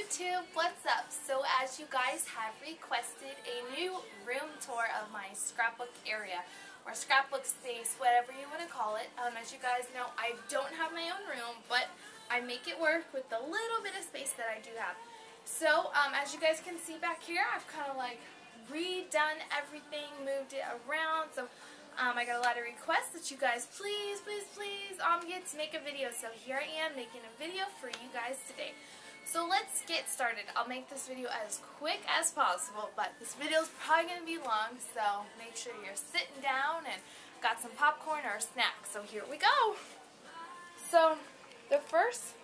YouTube, what's up? So as you guys have requested a new room tour of my scrapbook area, or scrapbook space, whatever you want to call it. As you guys know, I don't have my own room, but I make it work with the little bit of space that I do have. So as you guys can see back here, I've kind of like redone everything, moved it around. So I got a lot of requests that you guys please get to make a video. So here I am making a video for you guys today. So let's get started. I'll make this video as quick as possible, but this video is probably going to be long, so make sure you're sitting down and got some popcorn or a snack. So here we go. So the first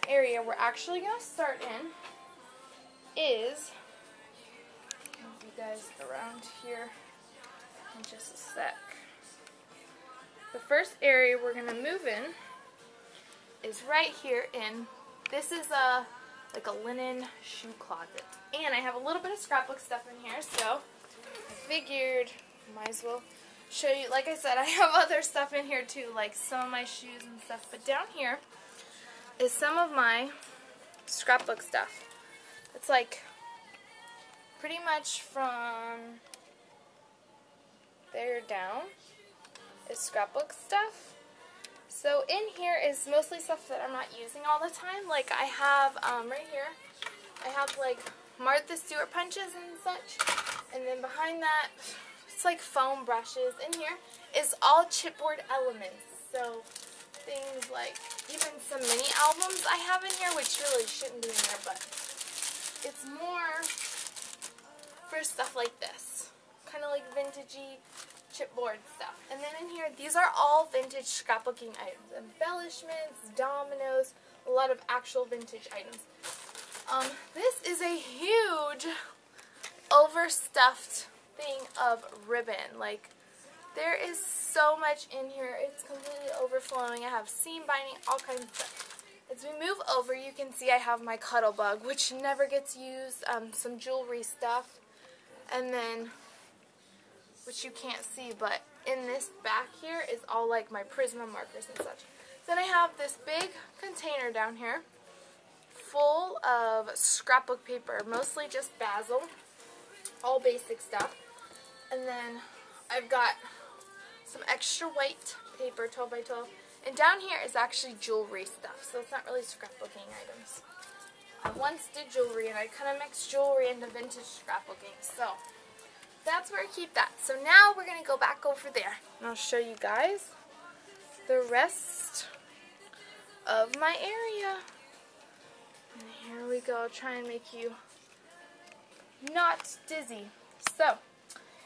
area we're actually going to start in is, move you guys around here in just a sec. The first area we're going to move in is right here in, this is like a linen shoe closet. And I have a little bit of scrapbook stuff in here, so I figured might as well show you. Like I said, I have other stuff in here too, like some of my shoes and stuff. But down here is some of my scrapbook stuff. It's like pretty much from there down is scrapbook stuff. So in here is mostly stuff that I'm not using all the time. Like I have right here, I have like Martha Stewart punches and such. And then behind that, it's like foam brushes. In here is all chipboard elements. So things like even some mini albums I have in here, which really shouldn't be in there, but it's more for stuff like this. Kind of like vintagey chipboard stuff. And then in here, these are all vintage scrapbooking items. Embellishments, dominoes, a lot of actual vintage items. This is a huge overstuffed thing of ribbon. Like, there is so much in here. It's completely overflowing. I have seam binding, all kinds of stuff. As we move over, you can see I have my cuddle bug, which never gets used, some jewelry stuff, and then, which you can't see, but in this back here is all like my Prisma markers and such. Then I have this big container down here full of scrapbook paper, mostly just Basil, all basic stuff. And then I've got some extra white paper, 12 by 12. And down here is actually jewelry stuff, so it's not really scrapbooking items. I once did jewelry, and I kind of mixed jewelry into vintage scrapbooking, so that's where I keep that. So now we're going to go back over there, and I'll show you guys the rest of my area. And here we go. I'll try and make you not dizzy. So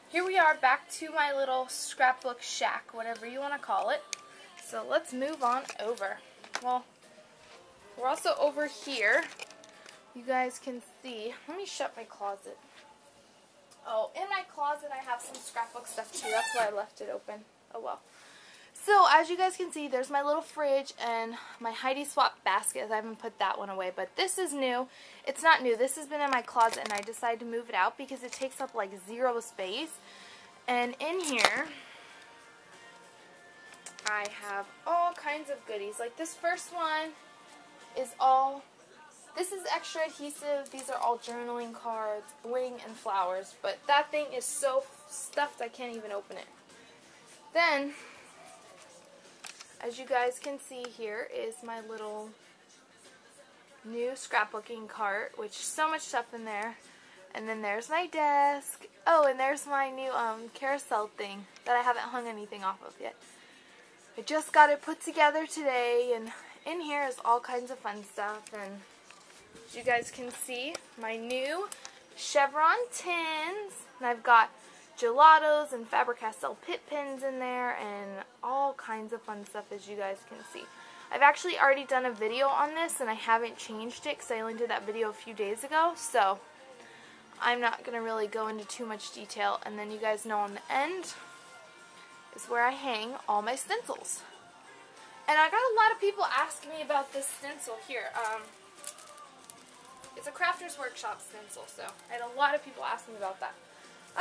here we are back to my little scrapbook shack, whatever you want to call it. So let's move on over. Well, we're also over here. You guys can see. Let me shut my closet. Oh, in my closet I have some scrapbook stuff too. That's why I left it open. Oh well. So as you guys can see, there's my little fridge and my Heidi Swap basket. I haven't put that one away, but this is new. It's not new. This has been in my closet, and I decided to move it out because it takes up like zero space. And in here, I have all kinds of goodies. Like this first one is all, this is extra adhesive. These are all journaling cards, bling, and flowers. But that thing is so stuffed I can't even open it. Then, as you guys can see, here is my little new scrapbooking cart, which so much stuff in there. And then there's my desk. Oh, and there's my new carousel thing that I haven't hung anything off of yet. I just got it put together today, and in here is all kinds of fun stuff. And as you guys can see, my new chevron tins, and I've got gelatos and Faber-Castell pit pins in there, and all kinds of fun stuff, as you guys can see. I've actually already done a video on this, and I haven't changed it because I only did that video a few days ago, so I'm not going to really go into too much detail. And then you guys know on the end is where I hang all my stencils. And I got a lot of people asking me about this stencil here. It's a Crafter's Workshop stencil, so I had a lot of people asking me about that.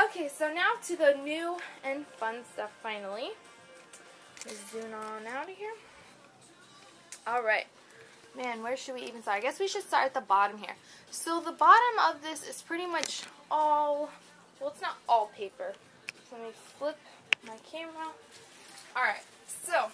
Okay, so now to the new and fun stuff finally. Let's zoom on out of here. Alright, Man, where should we even start? I guess we should start at the bottom here. So the bottom of this is pretty much all, well, it's not all paper. So let me flip my camera. Alright, so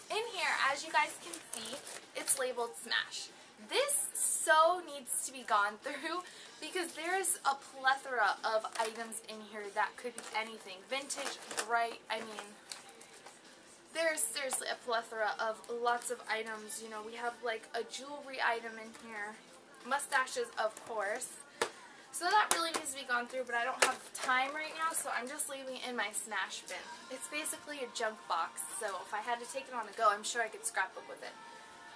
in here, as you guys can see, it's labeled Smash. This so needs to be gone through because there's a plethora of items in here that could be anything. Vintage, bright, I mean, there's seriously a plethora of lots of items. You know, we have like a jewelry item in here. Mustaches, of course. So that really needs to be gone through, but I don't have time right now, so I'm just leaving it in my Smash bin. It's basically a junk box, so if I had to take it on the go, I'm sure I could scrapbook with it.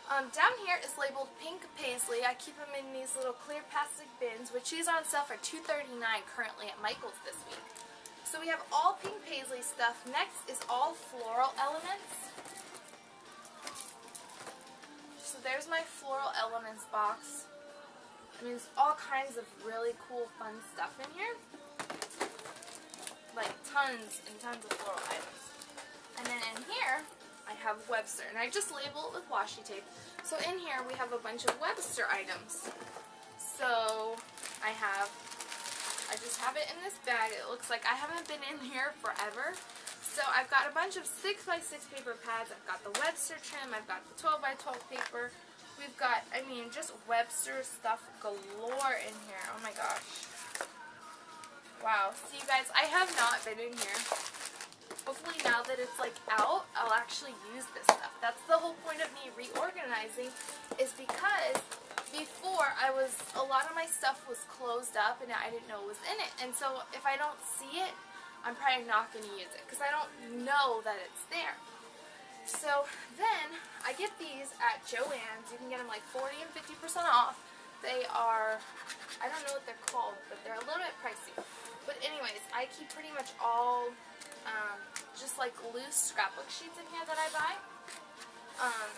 Down here is labeled Pink Paisley. I keep them in these little clear plastic bins, which these are on sale for $2.39 currently at Michael's this week. So we have all Pink Paisley stuff. Next is all floral elements. So there's my floral elements box. I mean, there's all kinds of really cool, fun stuff in here. Like tons and tons of floral items. And then in here, I have Webster, and I just label it with washi tape. So in here we have a bunch of Webster items. So I just have it in this bag. It looks like I haven't been in here forever. So I've got a bunch of 6x6 paper pads. I've got the Webster trim. I've got the 12x12 paper. We've got, I mean, just Webster stuff galore in here. Oh my gosh. Wow. See, you guys, I have not been in here. Hopefully now that it's like out, I'll actually use this stuff. That's the whole point of me reorganizing, is because before a lot of my stuff was closed up and I didn't know it was in it. And so if I don't see it, I'm probably not going to use it because I don't know that it's there. So then I get these at Joann's. You can get them like 40 and 50% off. They are, I don't know what they're called, but they're a little bit pricey. But anyways, I keep pretty much all just like loose scrapbook sheets in here that I buy.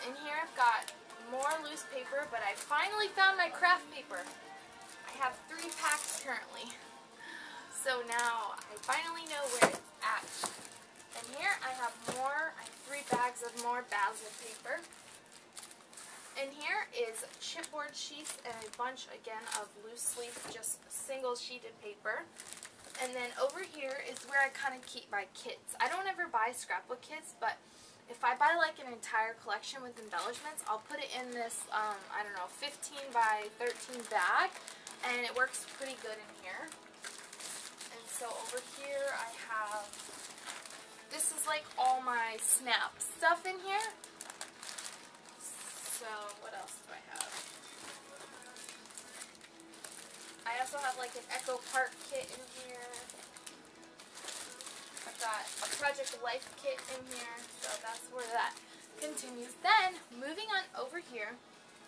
In here I've got more loose paper, but I finally found my craft paper. I have 3 packs currently. So now I finally know where it's at. And here I have 3 bags of more basil paper. And here is chipboard sheets and a bunch again of loose leaf, just single sheeted paper. And then over here is where I kind of keep my kits. I don't ever buy scrapbook kits, but if I buy like an entire collection with embellishments, I'll put it in this, I don't know, 15 by 13 bag, and it works pretty good in here. And so over here I have, this is like all my snap stuff in here. So what else do I have? I also have like an Echo Park kit in here. I've got a Project Life kit in here, so that's where that continues. Then, moving on over here,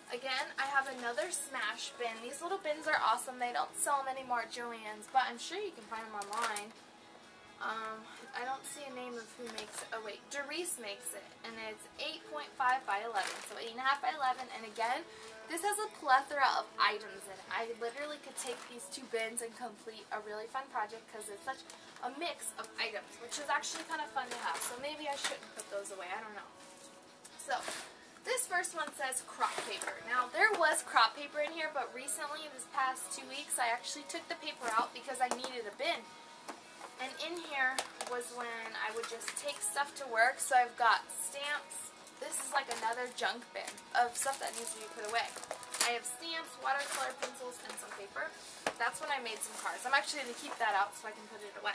again, I have another Smash bin. These little bins are awesome. They don't sell them anymore at Joann's, but I'm sure you can find them online. I don't see a name of who makes it. Oh wait, Doris makes it, and it's 8.5 by 11, so 8.5 by 11, and again, this has a plethora of items in it. I literally could take these 2 bins and complete a really fun project because it's such a mix of items, which is actually kind of fun to have, so maybe I shouldn't put those away, I don't know. So, this first one says crop paper. Now, there was crop paper in here, but recently, this past 2 weeks, I actually took the paper out because I needed a bin. And in here was when I would just take stuff to work. So I've got stamps. This is like another junk bin of stuff that needs to be put away. I have stamps, watercolor pencils, and some paper. That's when I made some cards. I'm actually going to keep that out so I can put it away.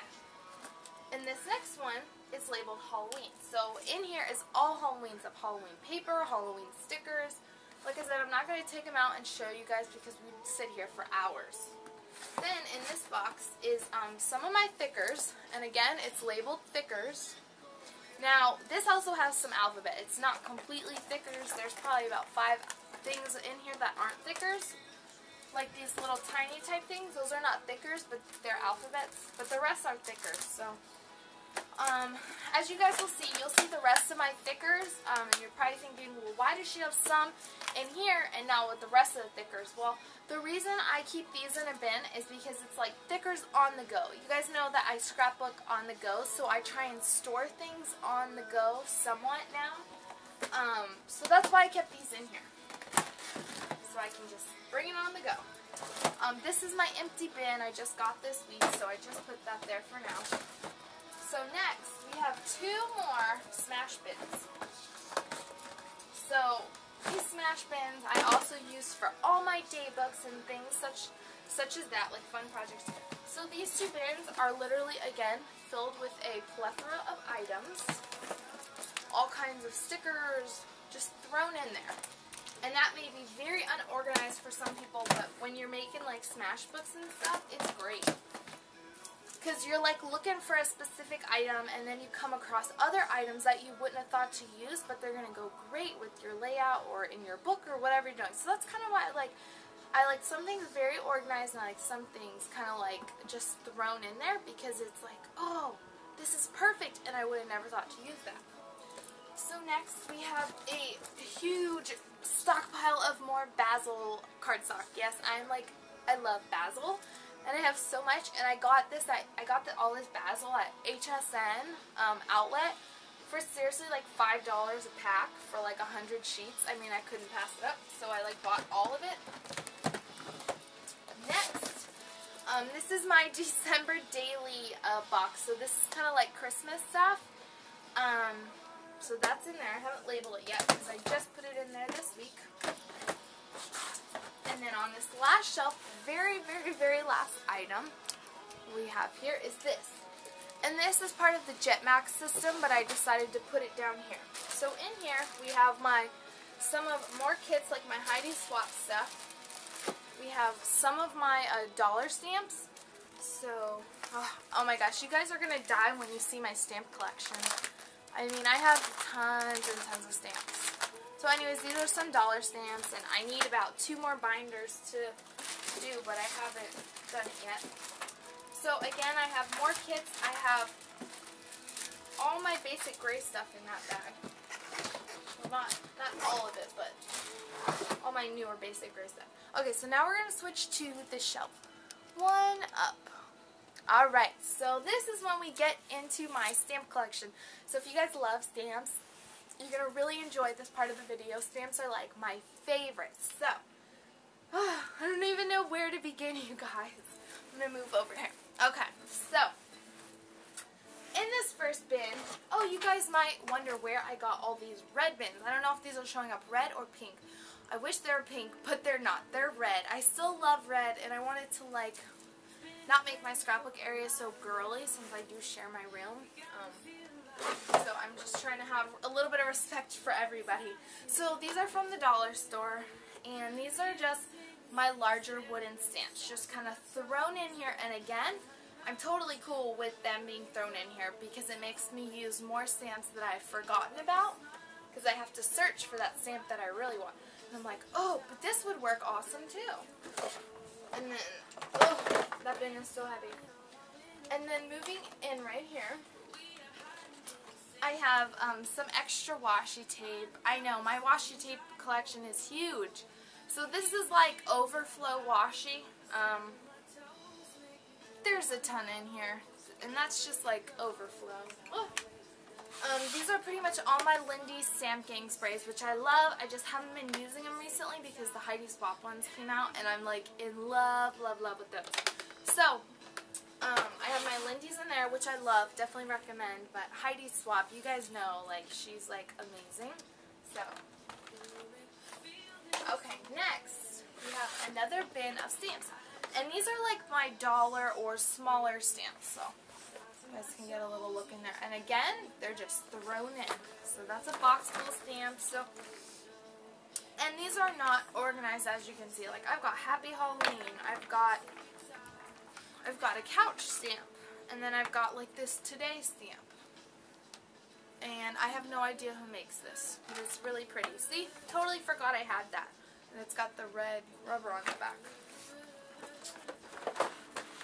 And this next one is labeled Halloween. So in here is all Halloween stuff. Halloween paper, Halloween stickers. Like I said, I'm not going to take them out and show you guys because we'd sit here for hours. Then in this box is some of my thickers, and again, it's labeled thickers. Now, this also has some alphabet. It's not completely thickers. There's probably about 5 things in here that aren't thickers. Like these little tiny type things, those are not thickers, but they're alphabets. But the rest are thickers, so as you guys will see, you'll see the rest of my thickers, and you're probably thinking, well, why does she have some in here and not with the rest of the thickers? Well, the reason I keep these in a bin is because it's like thickers on the go. You guys know that I scrapbook on the go, so I try and store things on the go somewhat now. So that's why I kept these in here. and just bring it on the go. This is my empty bin I just got this week, so I just put that there for now. So next, we have 2 more smash bins. So these smash bins I also use for all my day books and things such as that, like fun projects. So these 2 bins are literally, again, filled with a plethora of items. All kinds of stickers just thrown in there. And that may be very unorganized for some people, but when you're making like smash books and stuff, it's great. Because you're like looking for a specific item and then you come across other items that you wouldn't have thought to use, but they're going to go great with your layout or in your book or whatever you're doing. So that's kind of why I like some things very organized and I like some things kind of like just thrown in there because it's like, oh, this is perfect and I would have never thought to use that. So next we have a huge stockpile of more basil cardstock. Yes, I love basil, and I have so much. And I got all this basil at HSN outlet for seriously like $5 a pack for like 100 sheets. I mean, I couldn't pass it up, so I like bought all of it. Next, this is my December daily box. So this is kind of like Christmas stuff. So that's in there. I haven't labeled it yet because I just put it in there this week. And then on this last shelf, very, very, very last item we have here is this. And this is part of the Jetmax system, but I decided to put it down here. So in here we have some of more kits like my Heidi Swap stuff. We have some of my dollar stamps. So, oh my gosh, you guys are going to die when you see my stamp collection. I mean, I have tons and tons of stamps. So anyways, these are some dollar stamps, and I need about 2 more binders to do, but I haven't done it yet. So again, I have more kits. I have all my basic gray stuff in that bag. Well, not all of it, but all my newer basic gray stuff. Okay, so now we're going to switch to the shelf. 1 up. Alright, so this is when we get into my stamp collection. So if you guys love stamps, you're going to really enjoy this part of the video. Stamps are like my favorites. So, I don't even know where to begin, you guys. I'm going to move over here. Okay, so, in this first bin, oh, you guys might wonder where I got all these red bins. I don't know if these are showing up red or pink. I wish they were pink, but they're not. They're red. I still love red, and I wanted to, like, not make my scrapbook area so girly since I do share my room. So I'm just trying to have a little bit of respect for everybody. So these are from the dollar store, and these are just my larger wooden stamps, just kind of thrown in here. And again, I'm totally cool with them being thrown in here because it makes me use more stamps that I've forgotten about because I have to search for that stamp that I really want. And I'm like, oh, but this would work awesome too. And then, oh, that bin is so heavy. And then moving in right here, I have some extra washi tape. I know, my washi tape collection is huge. So this is like overflow washi. There's a ton in here. And that's just like overflow. Oh. These are pretty much all my Lindy Stamp Gang sprays, which I love. I just haven't been using them recently because the Heidi Swap ones came out, and I'm like in love, love, love with those. So, I have my Lindy's in there, which I love, definitely recommend, but Heidi Swap, you guys know, like, she's like amazing. So, okay, next, we have another bin of stamps, and these are like my dollar or smaller stamps, so you guys can get a little look in there. And again, they're just thrown in. So that's a box full of stamps. So, and these are not organized, as you can see. Like, I've got Happy Halloween. I've got a couch stamp. And then I've got like this Today stamp. And I have no idea who makes this. But it's really pretty. See? Totally forgot I had that. And it's got the red rubber on the back.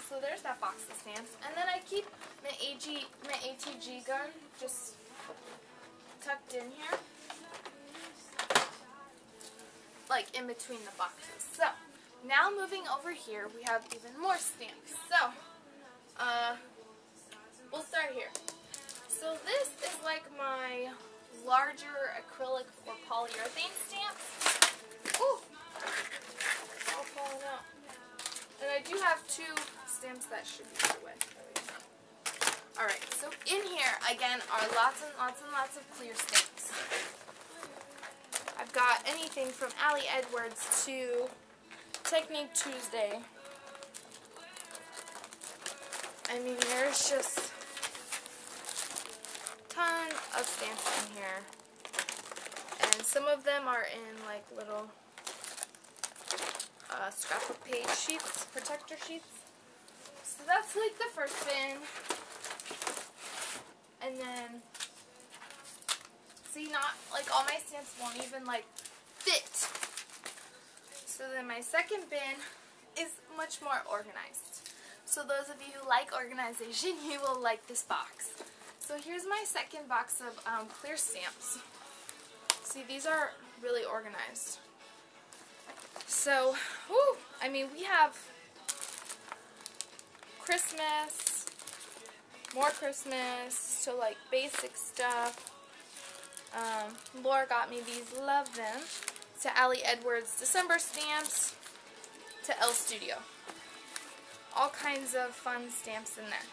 So there's that box of stamps. And then I keep my ATG gun just tucked in here. Like in between the boxes. So, now moving over here, we have even more stamps. So, we'll start here. So this is like my larger acrylic or polyurethane stamps. Ooh. two stamps that should be put away. Alright, so in here, again, are lots and lots and lots of clear stamps. I've got anything from Ali Edwards to Technique Tuesday. I mean, there's just a ton of stamps in here. And some of them are in like little scrapbook page sheets, protector sheets. So that's like the first bin. And then, see, not like all my stamps won't even like fit. So then my second bin is much more organized. So those of you who like organization, you will like this box. So here's my second box of clear stamps. See, these are really organized. So, whew, I mean, we have Christmas, more Christmas, to like basic stuff. Laura got me these, love them. To Ali Edwards December stamps, to L Studio. All kinds of fun stamps in there.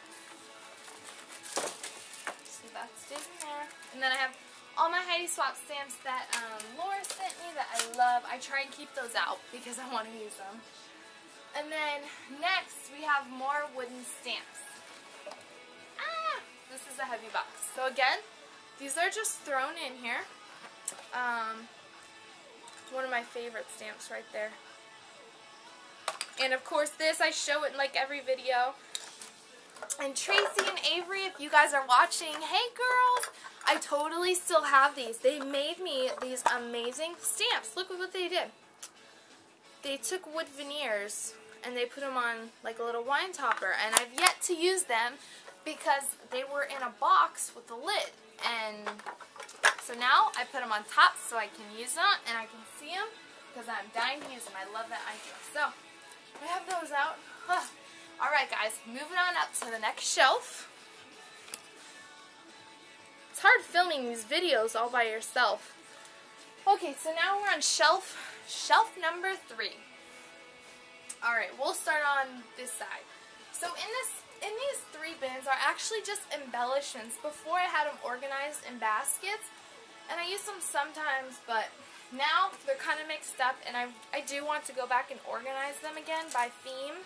So that stays in there. And then I have all my Heidi Swap stamps that Laura sent me that I love. I try and keep those out because I want to use them. And then next we have more wooden stamps. This is a heavy box. So again, these are just thrown in here. One of my favorite stamps right there. And of course this, I show it in like every video. And Tracy and Avery, if you guys are watching, hey girls, I totally still have these. They made me these amazing stamps. Look at what they did. They took wood veneers and they put them on like a little wine topper. And I've yet to use them because they were in a box with a lid. And so now I put them on top so I can use them and I can see them because I'm dying to use them. I love that idea. So I have those out. Alright guys, moving on up to the next shelf. It's hard filming these videos all by yourself. Okay, so now we're on shelf number 3. Alright, we'll start on this side. So in these 3 bins are actually just embellishments. Before I had them organized in baskets, and I use them sometimes, but now they're kind of mixed up, and I do want to go back and organize them again by theme.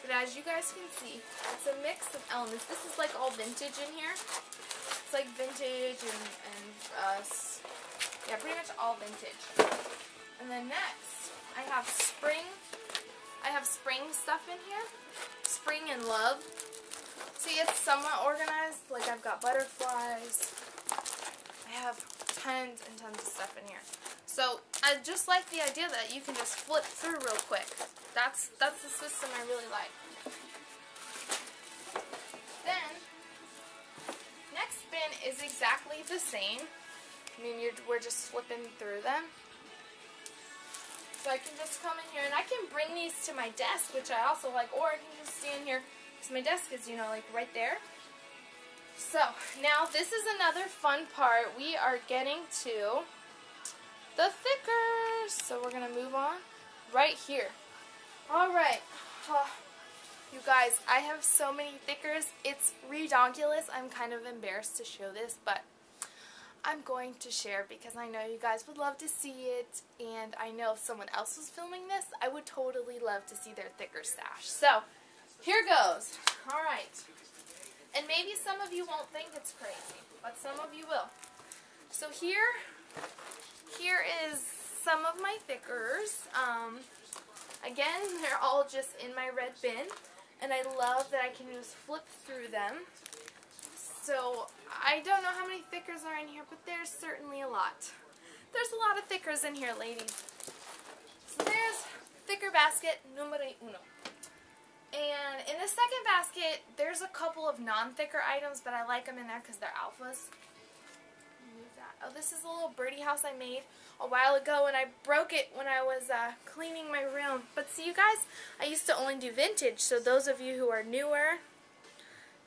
But as you guys can see, it's a mix of elements. This is like all vintage in here. It's like vintage and yeah, pretty much all vintage. And then next, I have spring stuff in here. Spring and love. See, it's somewhat organized. Like I've got butterflies. I have tons and tons of stuff in here. So I just like the idea that you can just flip through real quick. That's the system I really like. Then next bin is exactly the same. I mean, we're just flipping through them. So I can just come in here and I can bring these to my desk, which I also like, or I can just stand here because my desk is, you know, like right there. So now this is another fun part. We are getting to the thickers. So we're going to move on right here. Alright. You guys, I have so many thickers. It's redonkulous. I'm kind of embarrassed to show this, but I'm going to share because I know you guys would love to see it, and I know if someone else was filming this, I would totally love to see their thicker stash. So, here goes. Alright. And maybe some of you won't think it's crazy, but some of you will. So here is some of my thickers. Again, they're all just in my red bin, and I love that I can just flip through them. So, I don't know how many thickers are in here, but there's certainly a lot. There's a lot of thickers in here, ladies. So there's thicker basket numero uno. And in the second basket, there's a couple of non-thicker items, but I like them in there because they're alphas. Move that. Oh, this is a little birdie house I made a while ago, and I broke it when I was cleaning my room. But see, you guys, I used to only do vintage, so those of you who are newer,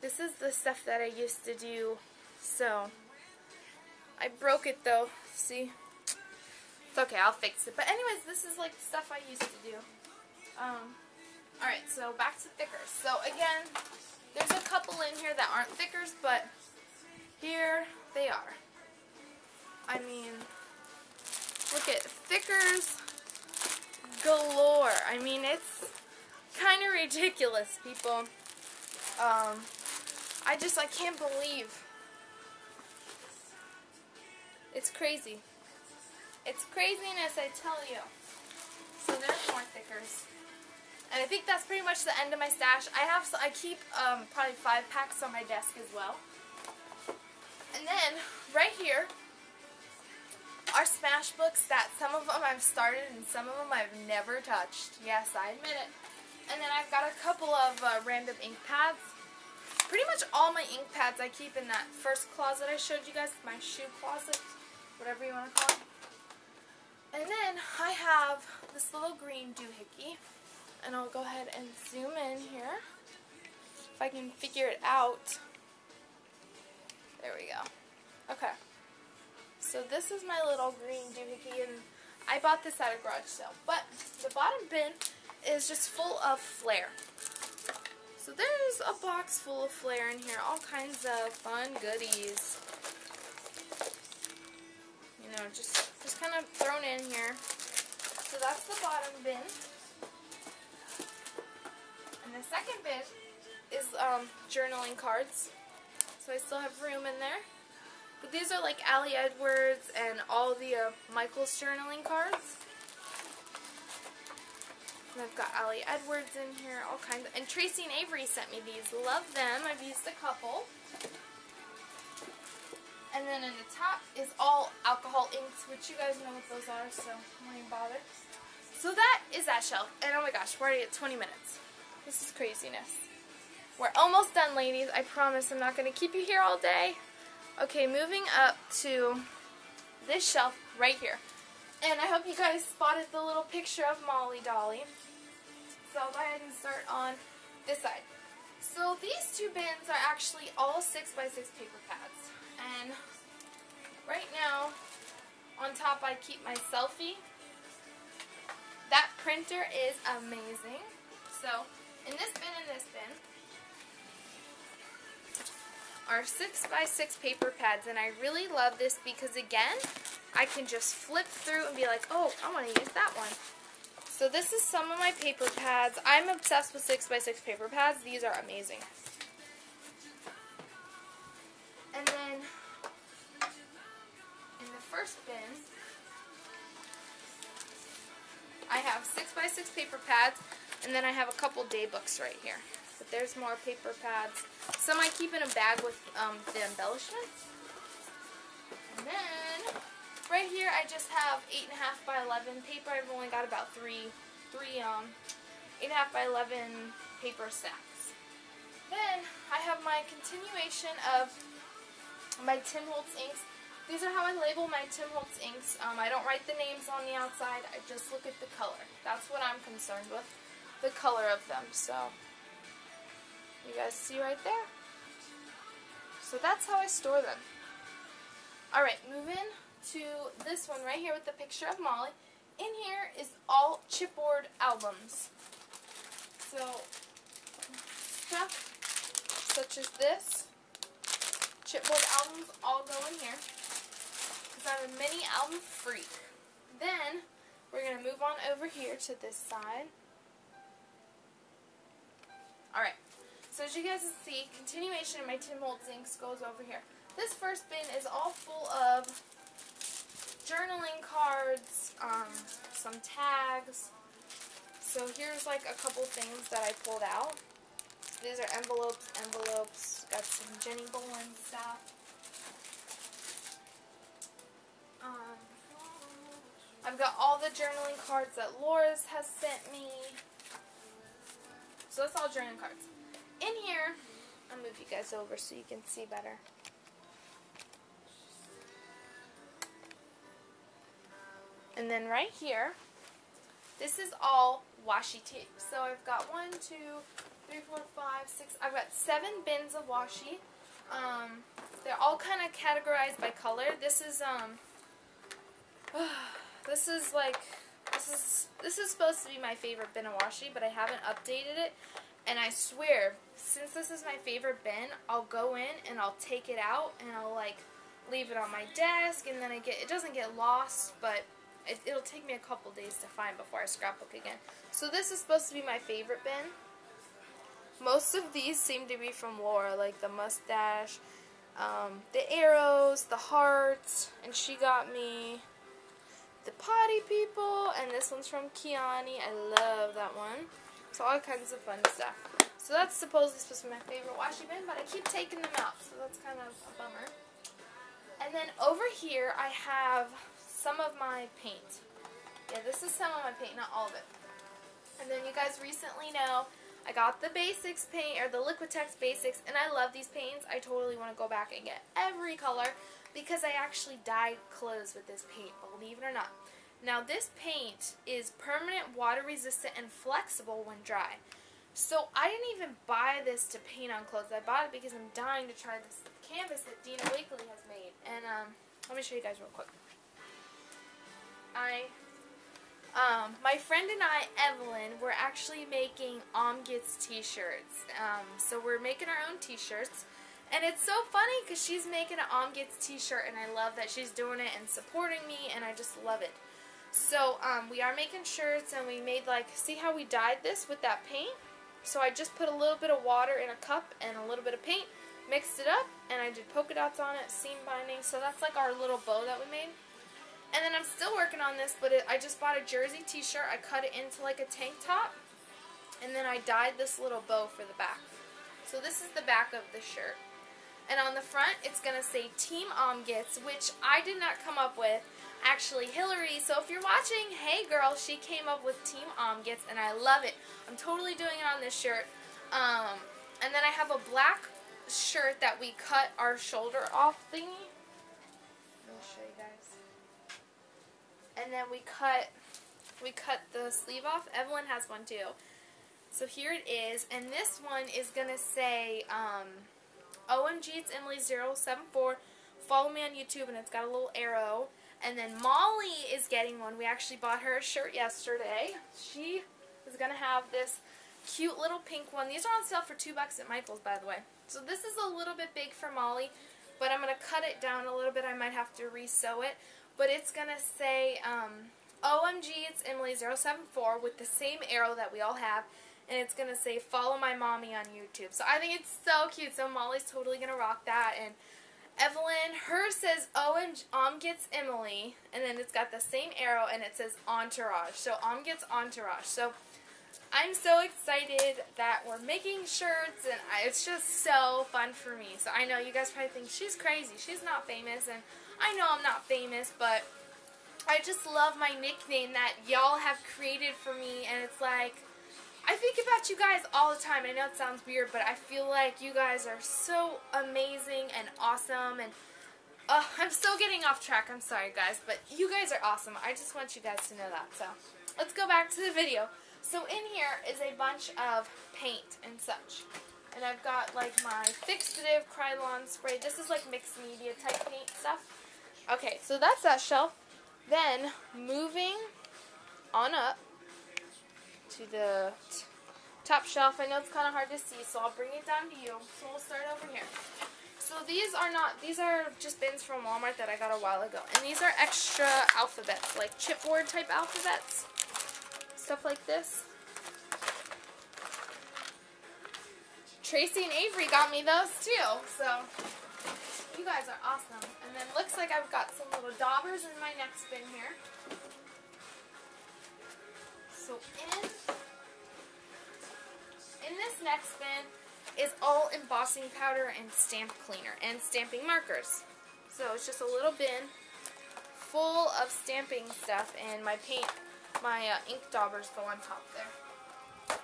this is the stuff that I used to do. So, I broke it though, see? It's okay, I'll fix it. But anyways, this is like the stuff I used to do. Alright, so back to thickers. So again, there's a couple in here that aren't thickers, but here they are. I mean, look at thickers galore. I mean, it's kind of ridiculous, people. I can't believe. It's crazy. It's craziness, I tell you. So there's more thickers. And I think that's pretty much the end of my stash. I keep probably 5 packs on my desk as well. And then, right here, are smash books that some of them I've started and some of them I've never touched. Yes, I admit it. And then I've got a couple of random ink pads. Pretty much all my ink pads I keep in that first closet I showed you guys, my shoe closet, whatever you want to call it. And then I have this little green doohickey, and I'll go ahead and zoom in here, if I can figure it out. There we go. Okay. So this is my little green doohickey, and I bought this at a garage sale. But the bottom bin is just full of flair. So there's a box full of flair in here, all kinds of fun goodies. You know, just kind of thrown in here. So that's the bottom bin. And the second bin is journaling cards. So I still have room in there. But these are like Allie Edwards and all the Michael's journaling cards. And I've got Allie Edwards in here, all kinds of, and Tracy and Avery sent me these. Love them. I've used a couple. And then in the top is all alcohol inks, which you guys know what those are, so I won't even bother. So that is that shelf. And oh my gosh, we're already at 20 minutes. This is craziness. We're almost done, ladies. I promise I'm not going to keep you here all day. Okay, moving up to this shelf right here. And I hope you guys spotted the little picture of Molly Dolly. So I'll go ahead and start on this side. So these two bins are actually all 6x6 paper pads. And right now, on top I keep my selfie. That printer is amazing. So in this bin and this bin are 6x6 paper pads, and I really love this because, again, I can just flip through and be like, oh, I want to use that one. So this is some of my paper pads. I'm obsessed with 6x6 paper pads. These are amazing. And then in the first bin, I have 6x6 paper pads, and then I have a couple day books right here. But there's more paper pads. Some I keep in a bag with the embellishments. And then right here I just have 8.5 by 11 paper. I've only got about three 8.5 by 11 paper stacks. Then I have my continuation of my Tim Holtz inks. These are how I label my Tim Holtz inks. I don't write the names on the outside. I just look at the color. That's what I'm concerned with, the color of them. So you guys see right there? So that's how I store them. Alright, moving to this one right here with the picture of Molly. In here is all chipboard albums. So, stuff such as this, chipboard albums all go in here, because I'm a mini album freak. Then, we're going to move on over here to this side. Alright. So as you guys can see, continuation of my Tim Holtz inks goes over here. This first bin is all full of journaling cards, some tags. So here's like a couple things that I pulled out. These are envelopes, got some Jenny Bolin stuff. I've got all the journaling cards that Laura's has sent me. So that's all journaling cards. In here, I'll move you guys over so you can see better. And then right here, this is all washi tape. So I've got 1, 2, 3, 4, 5, 6. I've got 7 bins of washi. They're all kind of categorized by color. This is like This is supposed to be my favorite bin of washi, but I haven't updated it. And I swear, since this is my favorite bin, I'll go in and I'll take it out and I'll like leave it on my desk, and then it doesn't get lost, but it'll take me a couple days to find before I scrapbook again. So this is supposed to be my favorite bin. Most of these seem to be from Laura, like the mustache, the arrows, the hearts, and she got me the potty people, and this one's from Kiani. I love that one. So all kinds of fun stuff. So that's supposedly supposed to be my favorite washi bin, but I keep taking them out, so that's kind of a bummer. And then over here I have some of my paint. Yeah, this is some of my paint, not all of it. And then you guys recently know I got the Basics paint, or the Liquitex Basics, and I love these paints. I totally want to go back and get every color because I actually dyed clothes with this paint, believe it or not. Now this paint is permanent, water resistant, and flexible when dry. So I didn't even buy this to paint on clothes. I bought it because I'm dying to try this canvas that Dina Wakely has made. And let me show you guys real quick. My friend and I, Evelyn, we're actually making Gets t-shirts. So we're making our own t-shirts. And it's so funny because she's making an Gets t-shirt, and I love that she's doing it and supporting me, and I just love it. So we are making shirts, and we made, like, see how we dyed this with that paint? So I just put a little bit of water in a cup and a little bit of paint, mixed it up, and I did polka dots on it, seam binding. So that's like our little bow that we made. And then I'm still working on this, but I just bought a jersey t-shirt. I cut it into like a tank top, and then I dyed this little bow for the back. So this is the back of the shirt. And on the front, it's going to say Team Gets, which I did not come up with. Actually, Hillary, so if you're watching, hey girl, she came up with Team Gets, and I love it. I'm totally doing it on this shirt. And then I have a black shirt that we cut our shoulder off thingy. Let me show you guys. And then we cut the sleeve off. Evelyn has one too. So here it is, and this one is gonna say OMG, it's Emily074. Follow me on YouTube, and it's got a little arrow. And then Molly is getting one. We actually bought her a shirt yesterday. She is going to have this cute little pink one. These are on sale for $2 at Michael's, by the way. So this is a little bit big for Molly, but I'm going to cut it down a little bit. I might have to re-sew it. But it's going to say, OMG, it's Emily074 with the same arrow that we all have. And it's going to say, follow my mommy on YouTube. So I think it's so cute. So Molly's totally going to rock that. And Evelyn, hers says Gets Emily, and then it's got the same arrow, and it says Entourage. So Gets Entourage. So I'm so excited that we're making shirts, and it's just so fun for me. So I know you guys probably think she's crazy. She's not famous, and I know I'm not famous, but I just love my nickname that y'all have created for me, and it's like, I think about you guys all the time. I know it sounds weird, but I feel like you guys are so amazing and awesome. And I'm still getting off track. I'm sorry, guys, but you guys are awesome. I just want you guys to know that. So let's go back to the video. So in here is a bunch of paint and such. And I've got like my fixative Krylon spray. This is like mixed media type paint stuff. Okay, so that's that shelf. Then moving on up to the top shelf. I know it's kind of hard to see, so I'll bring it down to you. So we'll start over here. So these are just bins from Walmart that I got a while ago. And these are extra alphabets, like chipboard type alphabets. Stuff like this. Tracy and Avery got me those too. So you guys are awesome. And then looks like I've got some little daubers in my next bin here. So in this next bin is all embossing powder and stamp cleaner and stamping markers. So it's just a little bin full of stamping stuff, and my ink daubers go on top there.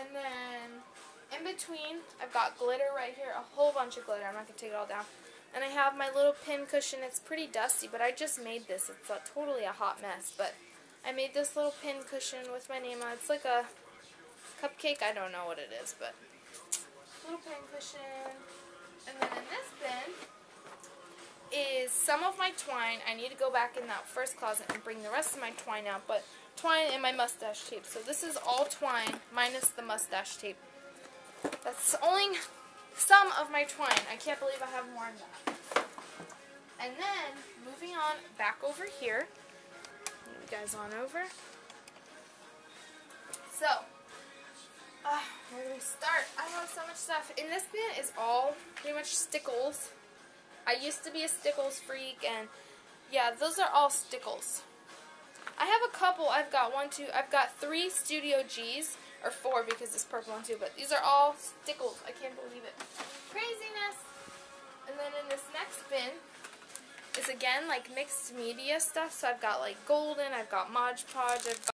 And then in between, I've got glitter right here, a whole bunch of glitter. I'm not going to take it all down. And I have my little pin cushion. It's pretty dusty, but I just made this. It's totally a hot mess, but I made this little pin cushion with my name on it. It's like a cupcake. I don't know what it is, but little pin cushion. And then in this bin is some of my twine. I need to go back in that first closet and bring the rest of my twine out, but twine and my mustache tape. So this is all twine minus the mustache tape. That's only some of my twine. I can't believe I have more than that. And then, moving on back over here. Move you guys on over. So, where do we start? I have so much stuff. In this bin is all pretty much stickles. I used to be a stickles freak, and yeah, those are all stickles. I have a couple. I've got 3 Studio Gs, or 4 because it's purple one too, but these are all stickles. I can't believe it. Craziness! And then in this next bin is again like mixed media stuff. So I've got like golden, I've got Mod Podge, I've got